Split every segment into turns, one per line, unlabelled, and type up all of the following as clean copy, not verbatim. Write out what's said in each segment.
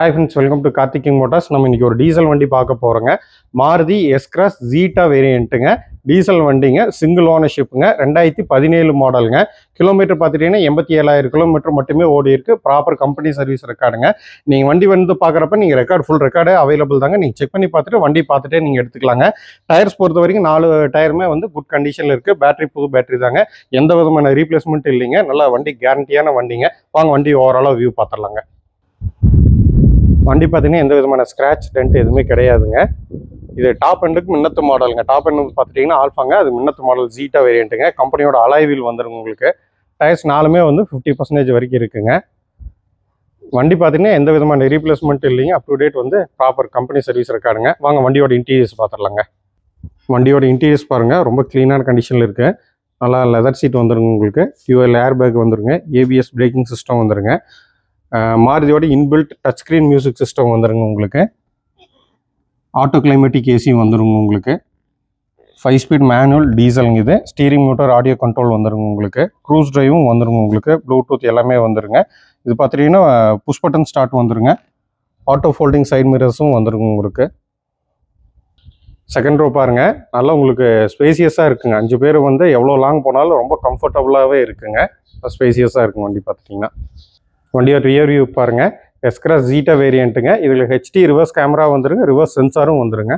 Hi friends, welcome to Karthik king motors. நம்ம இன்றைக்கி ஒரு டீசல் வண்டி பார்க்க போகிறோங்க. மாருதி எஸ்-கிராஸ் ஜீட்டா வேரியண்ட்டுங்க. டீசல் வண்டிங்க, சிங்கிள் ஓனர்ஷிப்புங்க, 2017 மாடலுங்க. கிலோமீட்டர் பார்த்துட்டிங்கன்னா 87,000 கிலோமீட்டர் மட்டுமே ஓடி இருக்குது. ப்ராப்பர் கம்பெனி சர்வீஸ் ரெக்கார்டுங்க. நீங்கள் வண்டி வந்து பார்க்குறப்ப நீங்கள் ஃபுல் ரெக்கார்டு அவைலபிள் தாங்க. நீங்கள் செக் பண்ணி பார்த்துட்டு வண்டி பார்த்துட்டே நீங்கள் எடுத்துக்கலாங்க. டயர்ஸ் பொறுத்த வரைக்கும் 4 டயருமே வந்து குட் கண்டிஷனில் இருக்குது. பேட்டரி புது பேட்டரி தாங்க. எந்த விதமான ரீப்ளேஸ்மெண்ட் இல்லைங்க. நல்லா வண்டி கேரண்டியான வண்டிங்க. வாங்க வண்டி ஓவராலாக வியூ பார்த்துடலாங்க. வண்டி பார்த்தீங்கன்னா எந்த விதமான ஸ்க்ராட்ச் டென்ட் எதுவுமே கிடையாதுங்க. இது டாப் எண்டுக்கு முன்னத்து மாடலுங்க. டாப் எண்டு பார்த்துட்டிங்கன்னா ஆல்ஃபாங்க. அது முன்னத்து மாடல் ஜீட்டா வேரியண்ட்டுங்க. கம்பெனியோட அலாய் வீல் வந்துருங்க உங்களுக்கு. டயர்ஸ் 4மே வந்து 50% வரைக்கும் இருக்குங்க. வண்டி பார்த்தீங்கன்னா எந்த விதமான ரீப்ளேஸ்மெண்ட் இல்லைங்க. அப் டு டேட் வந்து ப்ராப்பர் கம்பெனி சர்வீஸ் ரெக்கார்டுங்க. வாங்க வண்டியோட இன்டீரியர்ஸ் பார்த்துடலாங்க. வண்டியோட இன்டீரியர்ஸ் பாருங்கள், ரொம்ப க்ளீனான கண்டிஷனில் இருக்குது. நல்லா லெதர் சீட் வந்துருங்க உங்களுக்கு. ஃபியூவல் ஏர் பேக் வந்துருங்க. ஏபிஎஸ் பிரேக்கிங் சிஸ்டம் வந்துருங்க. மாருதியோட inbuilt touch screen music system வந்துருங்க உங்களுக்கு. ஆட்டோ கிளைமேட்டிக் ஏசி வந்துருங்க உங்களுக்கு. 5 ஸ்பீட் மேனுவல் டீசலுங்க இது. ஸ்டீரிங் மோட்டார் ஆடியோ கண்ட்ரோல் வந்துருங்க உங்களுக்கு. க்ரூஸ் டிரைவும் வந்துருங்க உங்களுக்கு. ப்ளூடூத் எல்லாமே வந்துருங்க. இது பார்த்துட்டிங்கன்னா புஷ் பட்டன் ஸ்டார்ட் வந்துருங்க. ஆட்டோ ஃபோல்டிங் சைட் மிரர்ஸும் வந்துருங்க உங்களுக்கு. செகண்ட் ரோ பாருங்கள், நல்லா உங்களுக்கு ஸ்பேசியஸாக இருக்குங்க. 5 பேர் வந்து எவ்வளோ லாங் போனாலும் ரொம்ப கம்ஃபர்டபுளாகவே இருக்குங்க. ஸ்பேசியஸாக இருக்குங்க வண்டி பார்த்துட்டிங்கன்னா. வண்டியோட ரியர் வியூ பாருங்கள். S-cross Zeta வேரியண்ட்டுங்க. இதில் ஹெச்டி ரிவர்ஸ் கேமரா வந்துருங்க. ரிவர்ஸ் சென்சாரும் வந்துருங்க.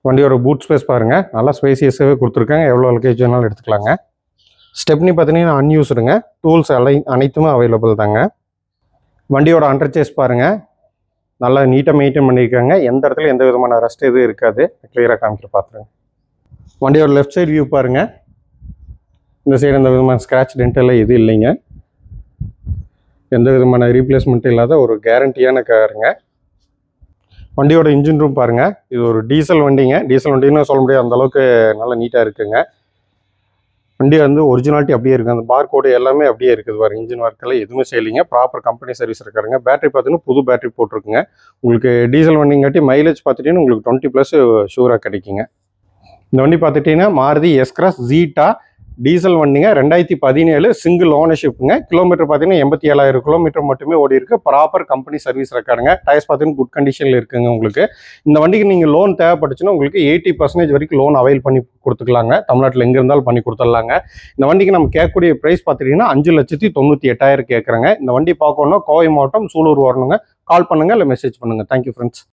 வண்டியோட பூட் ஸ்பேஸ் பாருங்கள், நல்லா ஸ்பேசியஸாகவே கொடுத்துருக்காங்க. எவ்வளோ லக்கேஜ் வேணாலும் எடுத்துக்கலாங்க. ஸ்டெப்னி பார்த்தீங்கன்னா அன்யூஸ்டுங்க. டூல்ஸ் அனைத்துமே அவைலபிள் தாங்க. வண்டியோட அண்டர்சேஸ் பாருங்கள், நல்லா நீட்டாக மெயின்டைன் பண்ணியிருக்காங்க. எந்த இடத்துல எந்த விதமான ரஸ்ட் எதுவும் இருக்காது. கிளியராக காமிக்க பார்த்துருங்க. வண்டியோட லெஃப்ட் சைடு வியூ பாருங்கள். இந்த சைடு எந்த விதமான ஸ்க்ராட்ச் டென்ட் எல்லாம் எதுவும் இல்லைங்க. எந்த விதமான ரீப்ளேஸ்மெண்ட் இல்லாத ஒரு கேரண்டியான காருங்க. வண்டியோட இன்ஜின் ரூம் பாருங்கள். இது ஒரு டீசல் வண்டிங்க. டீசல் வண்டின்னு சொல்ல முடியாது, அந்தளவுக்கு நல்லா நீட்டாக இருக்குங்க. வண்டி வந்து ஒரிஜினாலிட்டி அப்படியே இருக்குது. அந்த பார் கோடு எல்லாமே அப்படியே இருக்குது பாருங்க. இன்ஜின் ஒர்க்கெல்லாம் எதுவுமே செய்யலைங்க. ப்ராப்பர் கம்பெனி சர்வீஸ் இருக்காருங்க. பேட்டரி பார்த்தீங்கன்னா புது பேட்டரி போட்டிருக்குங்க. உங்களுக்கு டீசல் வண்டிங்காட்டி மைலேஜ் பார்த்துட்டிங்கன்னா உங்களுக்கு 20+ ஷூராக கிடைக்குங்க. இந்த வண்டி பார்த்துட்டிங்கன்னா மாருதி எஸ்-கிராஸ் ஜீட்டா டீசல் வண்டிங்க. 2017 சிங்கிள் ஓனர்ஷிப்புங்க. கிலோமீட்டர் பார்த்தீங்கன்னா 87,000 கிலோமீட்டர் மட்டுமே ஓடி இருக்குது. ப்ராப்பர் கம்பெனி சர்வீஸ் ரெக்கார்டுங்க. டயர்ஸ் பார்த்தீங்கன்னா குட் கண்டிஷனில் இருக்குங்க உங்களுக்கு. இந்த வண்டிக்கு நீங்கள் லோன் தேவைப்பட்டுச்சுன்னா உங்களுக்கு 80% வரைக்கும் லோன் அவைல் பண்ணி கொடுத்துக்கலாங்க. தமிழ்நாட்டில் எங்கே இருந்தாலும் பண்ணி கொடுத்துடலாங்க. இந்த வண்டிக்கு நம்ம கேட்கக்கூடிய ப்ரைஸ் பார்த்துட்டிங்கன்னா 5,98,000 கேட்குறேங்க. இந்த வண்டி பார்க்கணுன்னா கோவை மாவட்டம் சூலூர் வரணுங்க. கால் பண்ணுங்கள் இல்லை மெசேஜ் பண்ணுங்கள். Thank you friends.